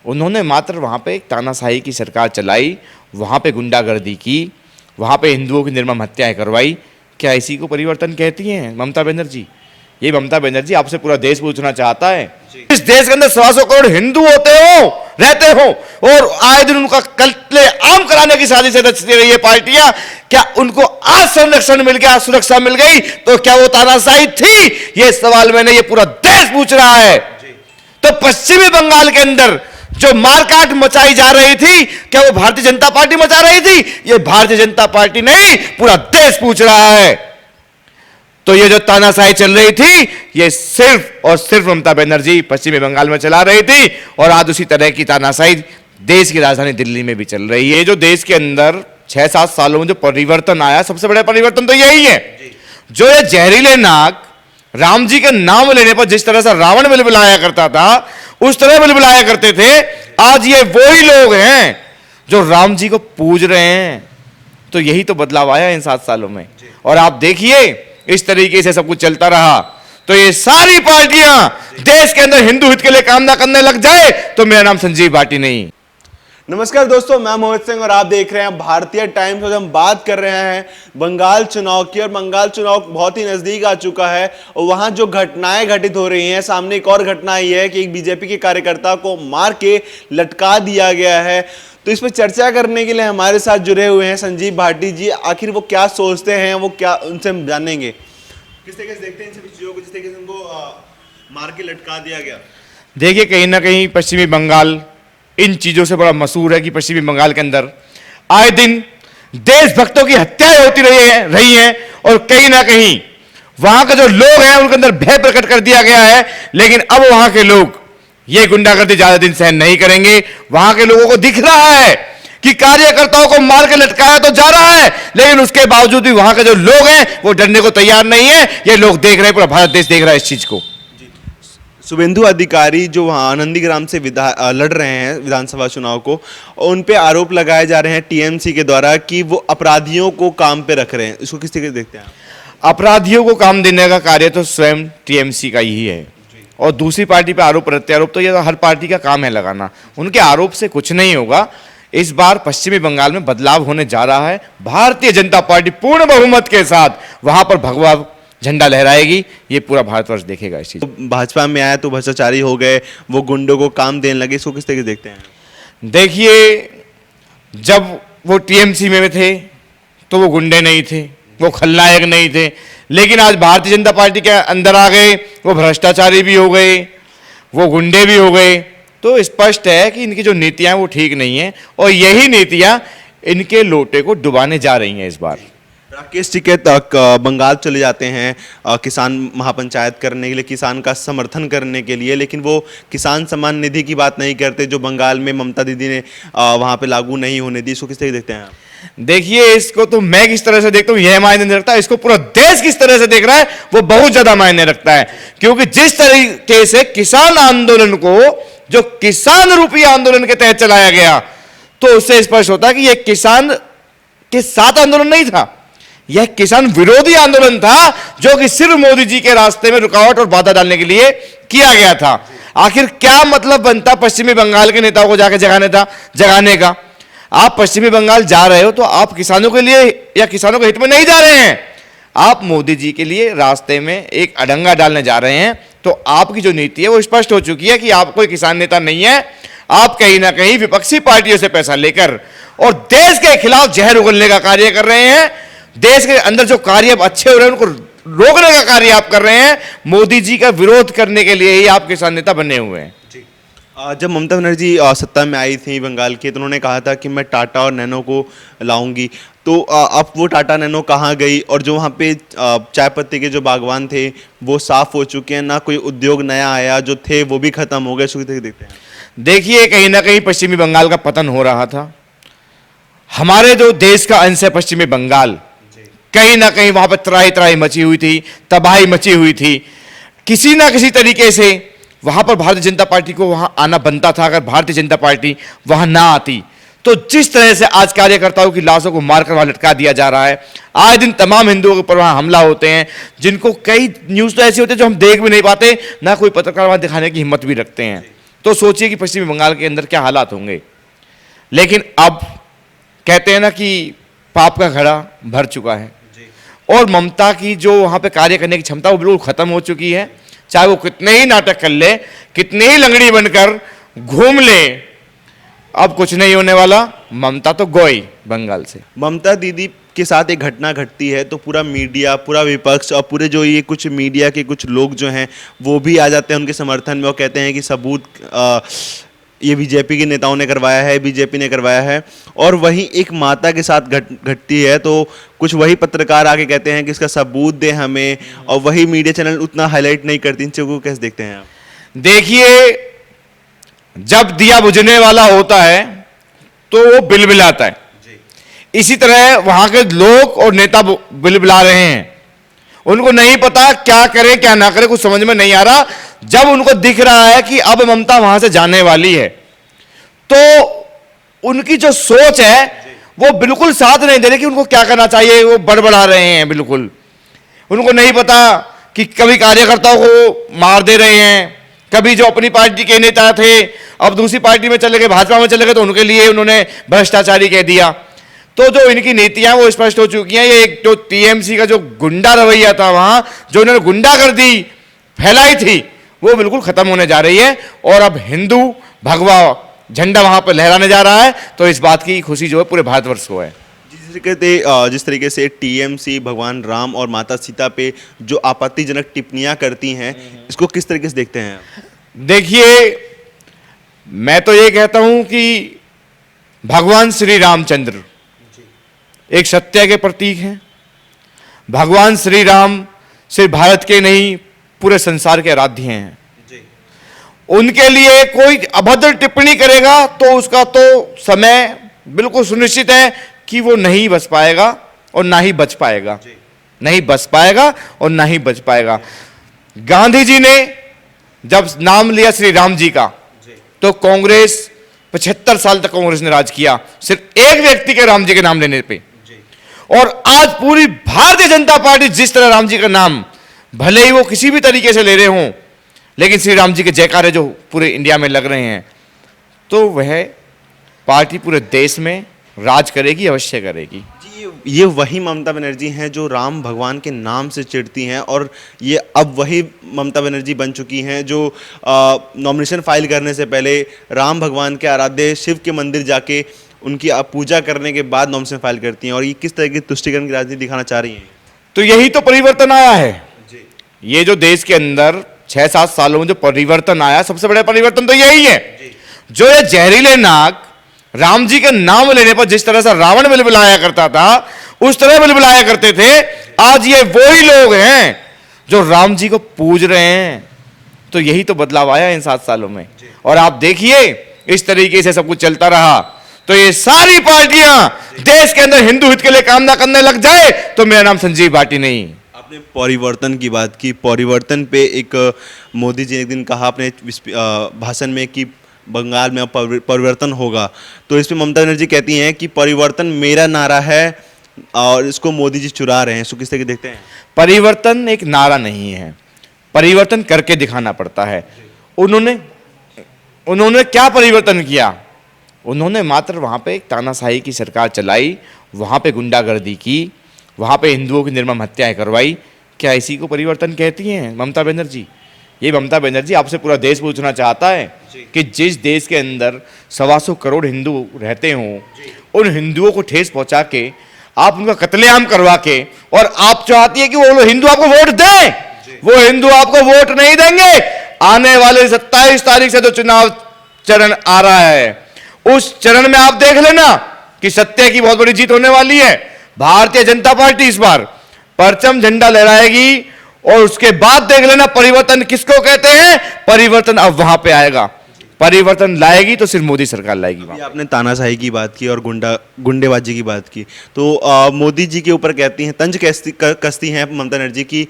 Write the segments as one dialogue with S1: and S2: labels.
S1: उन्होंने मात्र वहाँ पे एक तानाशाही की सरकार चलाई, वहाँ पे गुंडागर्दी की, वहाँ पे हिंदुओं की निर्मम हत्याएं करवाई। क्या इसी को परिवर्तन कहती हैं ममता बनर्जी? ये ममता बनर्जी आपसे पूरा देश पूछना चाहता है। इस देश के अंदर 100 करोड़ हिंदू रहते हो और आए दिन उनका कत्ले आम कराने की साजिशें रचती रही है पार्टियां। क्या उनको आज संरक्षण मिल गया, सुरक्षा मिल गई, तो क्या वो तानाशाही थी? ये सवाल मैंने ये पूरा देश पूछ रहा है। तो पश्चिमी बंगाल के अंदर जो मारकाट मचाई जा रही थी, क्या वो भारतीय जनता पार्टी मचा रही थी? ये भारतीय जनता पार्टी नहीं, पूरा देश पूछ रहा है। तो ये जो तानाशाही चल रही थी, ये सिर्फ और सिर्फ ममता बनर्जी पश्चिमी बंगाल में चला रही थी और आज उसी तरह की तानाशाही देश की राजधानी दिल्ली में भी चल रही है। जो देश के अंदर 6-7 सालों में जो परिवर्तन आया, सबसे बड़ा परिवर्तन तो यही है। जो ये जहरीले नाग राम जी के नाम लेने पर जिस तरह से रावण बिलबिलाया करता था, उस तरह बिलबिलाया करते थे, आज ये वही लोग हैं जो राम जी को पूज रहे हैं। तो यही तो बदलाव आया इन 7 सालों में। और आप देखिए इस तरीके से सब कुछ चलता रहा तो ये सारी पार्टियां देश के अंदर हिंदू हित के लिए काम ना करने लग जाए तो मेरा नाम संजीव भाटी नहीं।
S2: नमस्कार दोस्तों, मैं मोहित सिंह और आप देख रहे हैं भारतीय टाइम्स। और हम बात कर रहे हैं बंगाल चुनाव की और बंगाल चुनाव बहुत ही नजदीक आ चुका है और वहां जो घटनाएं घटित हो रही हैं, सामने एक और घटना ये है कि एक बीजेपी के कार्यकर्ता को मार के लटका दिया गया है। तो इस पर चर्चा करने के लिए हमारे साथ जुड़े हुए हैं संजीव भाटी जी। आखिर वो क्या सोचते हैं, वो क्या, उनसे हम जानेंगे किस तरीके से देखते हैं इन सभी चीजों को, जिस तरीके से उनको मार के लटका दिया गया।
S1: देखिए कहीं ना कहीं पश्चिमी बंगाल इन चीजों से बड़ा मशहूर है कि पश्चिमी बंगाल के अंदर आए दिन देशभक्तों की हत्याएं होती रही हैं और कहीं ना कहीं वहां के जो लोग हैं उनके अंदर भय प्रकट कर दिया गया है। लेकिन अब वहां के लोग ये गुंडागर्दी ज्यादा दिन सहन नहीं करेंगे। वहां के लोगों को दिख रहा है कि कार्यकर्ताओं को मार के लटकाया तो जा रहा है, लेकिन उसके बावजूद भी वहां के जो लोग हैं वो डरने को तैयार नहीं है। ये लोग देख रहे हैं, पूरा भारत देश देख रहा है इस चीज को।
S2: शुभेंदु अधिकारी जो वहाँ नंदीग्राम से लड़ रहे हैं विधानसभा चुनाव को, उन पे आरोप लगाए जा रहे हैं टीएमसी के द्वारा कि वो अपराधियों को काम पे रख रहे हैं। इसको किस तरीके से देखते हैं आप?
S1: अपराधियों को काम देने का कार्य तो स्वयं टीएमसी का ही है और दूसरी पार्टी पे आरोप प्रत्यारोप तो ये तो हर पार्टी का काम है लगाना। उनके आरोप से कुछ नहीं होगा। इस बार पश्चिमी बंगाल में बदलाव होने जा रहा है। भारतीय जनता पार्टी पूर्ण बहुमत के साथ वहां पर भगवा झंडा लहराएगी। ये पूरा भारतवर्ष देखेगा इस चीज।
S2: भाजपा में आया तो भ्रष्टाचारी हो गए, वो गुंडों को काम देने लगे। इसको किस तरीके से देखते हैं?
S1: देखिए जब वो टीएमसी में थे तो वो गुंडे नहीं थे, वो खलनायक नहीं थे, लेकिन आज भारतीय जनता पार्टी के अंदर आ गए, वो भ्रष्टाचारी भी हो गए, वो गुंडे भी हो गए। तो स्पष्ट है कि इनकी जो नीतियां वो ठीक नहीं है और यही नीतियां इनके लोटे को डुबाने जा रही हैं इस बार।
S2: राकेश टिकैत बंगाल चले जाते हैं किसान महापंचायत करने के लिए, किसान का समर्थन करने के लिए, लेकिन वो किसान सम्मान निधि की बात नहीं करते जो बंगाल में ममता दीदी ने वहाँ पे लागू नहीं होने दी। इसको किस तरह देखते हैं आप?
S1: देखिए इसको तो मैं किस तरह से देखता हूँ यह मायने नहीं रखता, इसको पूरा देश किस तरह से देख रहा है वो बहुत ज्यादा मायने रखता है। क्योंकि जिस तरीके से किसान आंदोलन को जो किसान रूपी आंदोलन के तहत चलाया गया, तो उससे स्पष्ट होता है कि यह किसान के साथ आंदोलन नहीं था, यह किसान विरोधी आंदोलन था जो कि सिर्फ मोदी जी के रास्ते में रुकावट और बाधा डालने के लिए किया गया था। आखिर क्या मतलब बनता पश्चिमी बंगाल के नेताओं को जाके जगाने का? आप पश्चिमी बंगाल जा रहे हो तो आप किसानों के लिए या किसानों के हित में नहीं जा रहे हैं, आप मोदी जी के लिए रास्ते में एक अडंगा डालने जा रहे हैं। तो आपकी जो नीति है वो स्पष्ट हो चुकी है कि आप कोई किसान नेता नहीं है। आप कहीं ना कहीं विपक्षी पार्टियों से पैसा लेकर और देश के खिलाफ जहर उगलने का कार्य कर रहे हैं। देश के अंदर जो कार्य अब अच्छे हो रहे हैं उनको रोकने का कार्य आप कर रहे हैं। मोदी जी का विरोध करने के लिए ही आप किसान नेता बने हुए हैं।
S2: जब ममता बनर्जी सत्ता में आई थी बंगाल की, तो उन्होंने कहा था कि मैं टाटा और नैनो को लाऊंगी। तो अब वो टाटा नैनो कहाँ गई? और जो वहाँ पे चाय पत्ती के जो बागवान थे वो साफ हो चुके हैं, ना कोई उद्योग नया आया, जो थे वो भी खत्म हो गए। देखते हैं।
S1: देखिए कहीं ना कहीं पश्चिमी बंगाल का पतन हो रहा था। हमारे जो देश का अंश है पश्चिमी बंगाल, कहीं ना कहीं वहां पर त्राही त्राही मची हुई थी, तबाही मची हुई थी। किसी ना किसी तरीके से वहां पर भारतीय जनता पार्टी को वहां आना बनता था। अगर भारतीय जनता पार्टी वहां ना आती तो जिस तरह से आज कार्यकर्ताओं की लाशों को मारकर वहां लटका दिया जा रहा है, आए दिन तमाम हिंदुओं के ऊपर वहां हमला होते हैं, जिनको कई न्यूज तो ऐसी होती है जो हम देख भी नहीं पाते, ना कोई पत्रकार वहां दिखाने की हिम्मत भी रखते हैं। तो सोचिए कि पश्चिमी बंगाल के अंदर क्या हालात होंगे। लेकिन अब कहते हैं ना कि पाप का घड़ा भर चुका है और ममता की जो वहाँ पे कार्य करने की क्षमता वो बिल्कुल खत्म हो चुकी है। चाहे वो कितने ही नाटक कर ले, कितने ही लंगड़ी बनकर घूम ले, अब कुछ नहीं होने वाला। ममता तो गई बंगाल से।
S2: ममता दीदी के साथ एक घटना घटती है तो पूरा मीडिया, पूरा विपक्ष और पूरे जो ये कुछ मीडिया के कुछ लोग जो हैं वो भी आ जाते हैं उनके समर्थन में और कहते हैं कि सबूत ये बीजेपी के नेताओं ने करवाया है, बीजेपी ने करवाया है। और वहीं एक माता के साथ घटती है तो कुछ वही पत्रकार आके कहते हैं कि इसका सबूत दे हमें, और वही मीडिया चैनल उतना हाईलाइट नहीं करती। इन चीज़ों को कैसे देखते हैं आप?
S1: देखिए, जब दिया बुझने वाला होता है तो वो बिलबिलाता है। इसी तरह वहां के लोग और नेता बिलबिला रहे हैं। उनको नहीं पता क्या करें क्या ना करें, कुछ समझ में नहीं आ रहा। जब उनको दिख रहा है कि अब ममता वहां से जाने वाली है तो उनकी जो सोच है वो बिल्कुल साथ नहीं दे रही कि उनको क्या करना चाहिए। वो बड़बड़ा रहे हैं बिल्कुल। उनको नहीं पता कि कभी कार्यकर्ताओं को मार दे रहे हैं, कभी जो अपनी पार्टी के नेता थे अब दूसरी पार्टी में चले गए, भाजपा में चले गए, तो उनके लिए उन्होंने भ्रष्टाचारी कह दिया। तो जो इनकी नीतियां वो स्पष्ट हो चुकी हैं। ये एक जो टीएमसी का जो गुंडा रवैया था, वहां जो इन्होंने गुंडागर्दी फैलाई थी, वो बिल्कुल खत्म होने जा रही है। और अब हिंदू भगवा झंडा वहां पर लहराने जा रहा है। तो इस बात की खुशी जो है पूरे भारतवर्ष को है।
S2: जिस तरीके से टीएमसी भगवान राम और माता सीता पे जो आपत्तिजनक टिप्पणियां करती हैं, इसको किस तरीके से देखते हैं?
S1: देखिए, मैं तो ये कहता हूं कि भगवान श्री रामचंद्र एक सत्य के प्रतीक हैं। भगवान श्री राम सिर्फ भारत के नहीं पूरे संसार के आराध्य हैं। उनके लिए कोई अभद्र टिप्पणी करेगा तो उसका तो समय बिल्कुल सुनिश्चित है कि वो नहीं बच पाएगा और ना ही बच पाएगा। नहीं बच पाएगा और ना ही बच पाएगा। गांधी जी ने जब नाम लिया श्री राम जी का तो कांग्रेस 75 साल तक कांग्रेस ने राज किया सिर्फ एक व्यक्ति के राम जी के नाम लेने पे। और आज पूरी भारतीय जनता पार्टी जिस तरह राम जी का नाम, भले ही वो किसी भी तरीके से ले रहे हों, लेकिन श्री राम जी के जयकारे जो पूरे इंडिया में लग रहे हैं, तो वह पार्टी पूरे देश में राज करेगी, अवश्य करेगी।
S2: ये वही ममता बनर्जी हैं जो राम भगवान के नाम से चिढ़ती हैं, और ये अब वही ममता बनर्जी बन चुकी हैं जो नॉमिनेशन फाइल करने से पहले राम भगवान के आराध्य शिव के मंदिर जाके उनकी पूजा करने के बाद नॉमिनेशन फाइल करती हैं। और ये किस तरह की तुष्टिकरण की राजनीति दिखाना चाह रही हैं? तो
S1: यही तो परिवर्तन आया है। ये जो देश के अंदर 6-7 सालों में जो परिवर्तन आया, सबसे बड़ा परिवर्तन तो यही है। जो ये जहरीले नाग राम जी के नाम लेने पर जिस तरह से रावण बिलबिलाया करता था, उस तरह बिलबिलाया करते थे, आज ये वही लोग हैं जो राम जी को पूज रहे हैं। तो यही तो बदलाव आया इन 7 सालों में। और आप देखिए, इस तरीके से सब कुछ चलता रहा तो ये सारी पार्टियां देश के अंदर हिंदू हित के लिए काम ना करने लग जाए तो मेरा नाम संजीव भाटी नहीं।
S2: आपने परिवर्तन की बात की, परिवर्तन पे एक मोदी जी ने एक दिन कहा अपने भाषण में कि बंगाल में अब परिवर्तन होगा, तो इसमें ममता बनर्जी कहती हैं कि परिवर्तन मेरा नारा है और इसको मोदी जी चुरा रहे हैं। इसको किस तरह देखते हैं?
S1: परिवर्तन एक नारा नहीं है, परिवर्तन करके दिखाना पड़ता है। उन्होंने क्या परिवर्तन किया? उन्होंने मात्र वहाँ पे एक तानाशाही की सरकार चलाई, वहाँ पे गुंडागर्दी की, वहाँ पे हिंदुओं की निर्मम हत्याएं करवाई। क्या इसी को परिवर्तन कहती हैं ममता बनर्जी? ये ममता बनर्जी आपसे पूरा देश पूछना चाहता है कि जिस देश के अंदर 125 करोड़ हिंदू रहते हों, उन हिंदुओं को ठेस पहुँचा के आप उनका कत्लेआम करवा के, और आप चाहती है कि वो हिंदू आपको वोट दें? वो हिंदू आपको वोट नहीं देंगे। आने वाले 27 तारीख से जो चुनाव चरण आ रहा है, उस चरण में आप देख लेना कि सत्य की बहुत बड़ी जीत होने वाली है। भारतीय जनता पार्टी इस बार परचम झंडा लहराएगी और उसके बाद देख लेना परिवर्तन किसको कहते हैं। परिवर्तन अब वहां पे आएगा। परिवर्तन लाएगी तो सिर्फ मोदी सरकार लाएगी।
S2: आपने तानाशाही की बात की और गुंडेबाजी की बात की, तो मोदी जी के ऊपर कहती हैं, तंज कसती हैं ममता बनर्जी की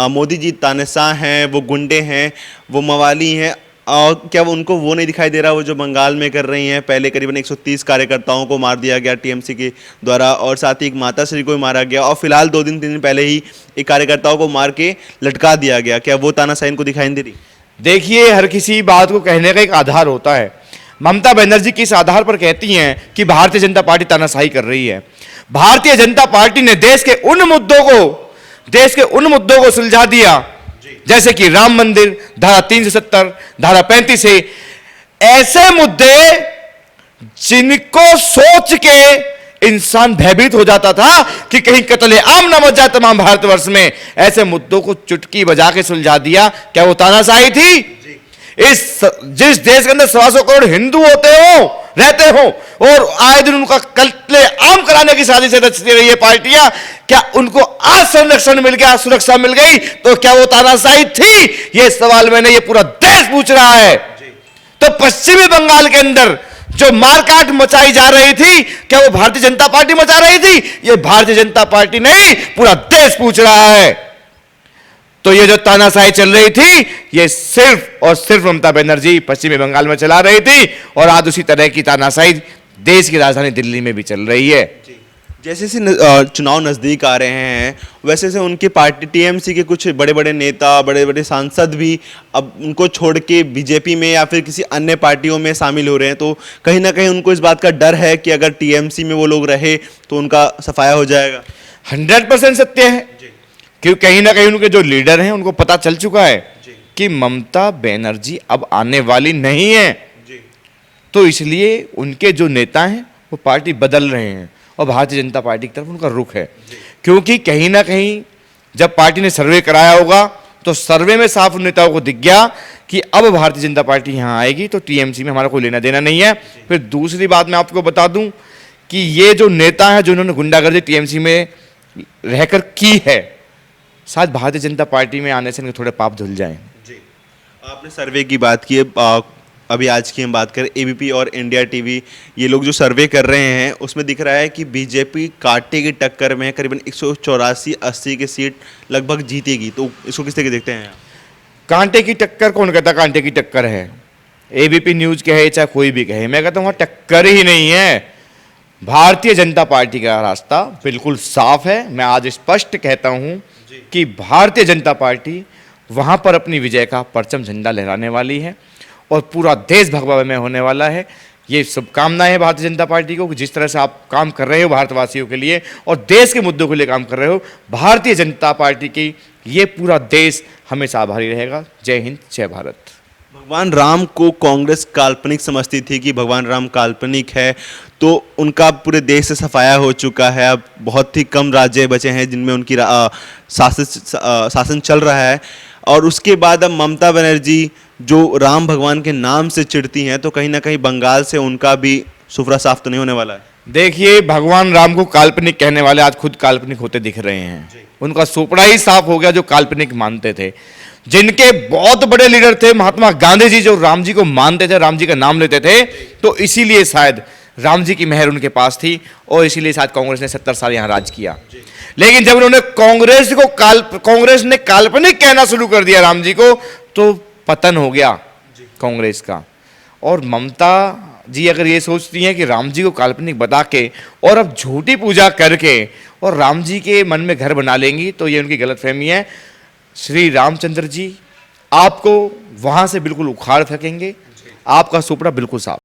S2: मोदी जी तानाशाह हैं, वो गुंडे हैं, वो मवाली हैं। क्या उनको वो नहीं दिखाई दे रहा वो जो बंगाल में कर रही हैं? पहले करीबन 130 कार्यकर्ताओं को मार दिया गया टीएमसी के द्वारा, और साथ ही एक माताश्री को भी मारा गया, और फिलहाल 2 दिन 3 दिन पहले ही एक कार्यकर्ताओं को मार के लटका दिया गया। क्या वो तानाशाही इनको दिखाई नहीं दे रही?
S1: देखिए, हर किसी बात को कहने का एक आधार होता है। ममता बनर्जी किस आधार पर कहती हैं कि भारतीय जनता पार्टी तानाशाही कर रही है? भारतीय जनता पार्टी ने देश के उन मुद्दों को सुलझा दिया, जैसे कि राम मंदिर, धारा 370, धारा 35 है, ऐसे मुद्दे जिनको सोच के इंसान भयभीत हो जाता था कि कहीं कत्ले आम न मच जाए तमाम भारतवर्ष में, ऐसे मुद्दों को चुटकी बजा के सुलझा दिया। क्या वो तानाशाही थी? जिस देश के अंदर 125 करोड़ हिंदू रहते हो और आए दिन उनका कत्ले आम कराने की साजिश रचती रही है पार्टियां, क्या उनको आज संरक्षण मिल गया, सुरक्षा मिल गई, तो क्या वो तानाशाही थी? ये सवाल मैंने ये पूरा देश पूछ रहा है। तो पश्चिमी बंगाल के अंदर जो मारकाट मचाई जा रही थी, क्या वो भारतीय जनता पार्टी मचा रही थी? ये भारतीय जनता पार्टी नहीं, पूरा देश पूछ रहा है। तो ये जो तानाशाही चल रही थी, ये सिर्फ और सिर्फ ममता बनर्जी पश्चिमी बंगाल में चला रही थी, और आज उसी तरह की तानाशाही देश की राजधानी दिल्ली में भी चल रही है।
S2: जैसे चुनाव नज़दीक आ रहे हैं, वैसे से उनकी पार्टी टीएमसी के कुछ बड़े बड़े नेता, बड़े बड़े सांसद भी अब उनको छोड़ के बीजेपी में या फिर किसी अन्य पार्टियों में शामिल हो रहे हैं। तो कहीं ना कहीं उनको इस बात का डर है कि अगर टीएमसी में वो लोग रहे तो उनका सफाया हो जाएगा।
S1: 100% सत्य है, क्योंकि कहीं ना कहीं उनके जो लीडर हैं उनको पता चल चुका है कि ममता बनर्जी अब आने वाली नहीं है। तो इसलिए उनके जो नेता हैं वो पार्टी बदल रहे हैं और भारतीय जनता पार्टी की तरफ उनका रुख है। क्योंकि कहीं ना कहीं जब पार्टी ने सर्वे कराया होगा तो सर्वे में साफ नेताओं को दिख गया कि अब भारतीय जनता पार्टी यहाँ आएगी तो टीएमसी में हमारा कोई लेना देना नहीं है। फिर दूसरी बात मैं आपको बता दूं कि ये जो नेता है, जो इन्होंने गुंडागर्दी टीएमसी में रहकर की है, शायद भारतीय जनता पार्टी में आने से इनके थोड़े पाप धुल जाएं।
S2: जी, आपने सर्वे की बात की है, अभी आज की हम बात करें एबीपी और इंडिया टीवी, ये लोग जो सर्वे कर रहे हैं उसमें दिख रहा है कि बीजेपी कांटे की टक्कर में करीबन 184-80 की सीट लगभग जीतेगी। तो इसको किस तरह के देखते हैं? कांटे
S1: की टक्कर कौन कहता कांटे की टक्कर है? एबीपी न्यूज कहे चाहे कोई भी कहे, मैं कहता हूँ वहाँ टक्कर ही नहीं है। भारतीय जनता पार्टी का रास्ता बिल्कुल साफ है। मैं आज स्पष्ट कहता हूँ कि भारतीय जनता पार्टी वहाँ पर अपनी विजय का परचम झंडा लहराने वाली है और पूरा देश भगवा में होने वाला है। ये शुभकामनाएं है भारतीय जनता पार्टी को कि जिस तरह से आप काम कर रहे हो भारतवासियों के लिए और देश के मुद्दों के लिए काम कर रहे हो, भारतीय जनता पार्टी की ये पूरा देश हमेशा आभारी रहेगा। जय हिंद, जय भारत।
S2: भगवान राम को कांग्रेस काल्पनिक समझती थी कि भगवान राम काल्पनिक है, तो उनका पूरे देश से सफाया हो चुका है। अब बहुत ही कम राज्य बचे हैं जिनमें उनकी शासन चल रहा है, और उसके बाद अब ममता बनर्जी जो राम भगवान के नाम से चिढ़ती हैं, तो कहीं ना कहीं बंगाल से उनका भी सुफरा साफ तो नहीं होने वाला है।
S1: देखिए, भगवान राम को काल्पनिक कहने वाले आज खुद काल्पनिक होते दिख रहे हैं। उनका सुपड़ा ही साफ हो गया जो काल्पनिक मानते थे। जिनके बहुत बड़े लीडर थे महात्मा गांधी जी, जो राम जी को मानते थे, राम जी का नाम लेते थे, तो इसीलिए शायद राम जी की मेहर उनके पास थी और इसीलिए शायद कांग्रेस ने 70 साल यहां राज किया। लेकिन जब उन्होंने कांग्रेस ने काल्पनिक कहना शुरू कर दिया राम जी को, तो पतन हो गया कांग्रेस का। और ममता जी अगर ये सोचती हैं कि राम जी को काल्पनिक बता के और अब झूठी पूजा करके और राम जी के मन में घर बना लेंगी, तो ये उनकी गलतफहमी है। श्री रामचंद्र जी आपको वहां से बिल्कुल उखाड़ फेंकेंगे, आपका सुपड़ा बिल्कुल साफ।